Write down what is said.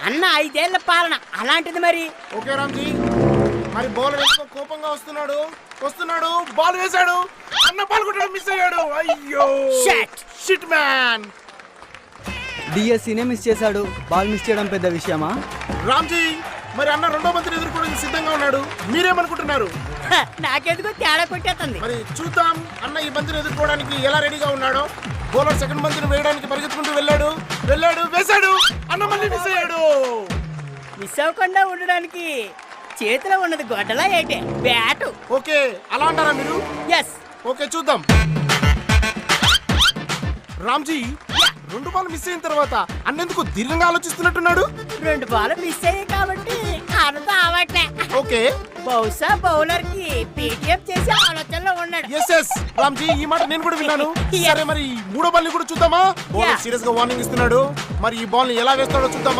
అన్న 5 ఏళ్ల పాలన అలాంటిది మరి. ఓకే రామ్జీ, మరి బౌలర్ ఎంతో కోపంగా వస్తున్నాడు, బాల్ వేశాడు, అన్న బాల్ కొట్టడం మిస్ అయ్యాడు. అయ్యో షిట్ మ్యాన్. డిఎస్సీనే మిస్ చేశాడు, బాల్ మిస్ చేయడం పెద్ద విషయమా? రామ్జీ, మరి అన్న రెండో బంతిని ఎదుర్కోవడానికి సిద్ధంగా ఉన్నాడు, మీరేమనుకుంటున్నారు? నాకెందుకో తేడా కొట్టేస్తుంది. మరి చూద్దాం అన్న ఈ బంతిని ఎదుర్కోవడానికి ఎలా రెడీగా ఉన్నాడో. బౌలర్ సెకండ్ బంతిని వేయడానికి పరిగెత్తుకుంటూ వెళ్ళాడు, వేశాడు, అన్న మళ్ళీ మిస్ అయ్యాడు. మిస్ అవ్వకుండా ఉండడానికి చేతిలో ఉన్నది గొడ్డలా ఏంటే? బ్యాటు. ఓకే, అలా అంటారా మీరు? ఎస్. ఓకే, చూద్దాం. రామ్జీ, 2 బాల్ మిస్ అయిన తర్వాత అన్నెందుకు దీర్ఘంగా ఆలోచిస్తున్నట్టున్నాడు? 2 బాల్ మిస్ అయ్యాయి కాబట్టి అర్థం అవట్లే. ఓకే, బహుశా బౌలర్ కి పేటిఎం చేసే ఆలోచనలో ఉన్నాడు. ఎస్ రామ్జీ, ఈ మాట నేను కూడా విన్నాను. సరే, మరి 3వ బాల్ ని కూడా చూద్దామా? బౌలర్ సీరియస్ గా వార్నింగ్ ఇస్తున్నాడు, మరి ఈ బాల్ ని ఎలా వేస్తాడో చూద్దాం.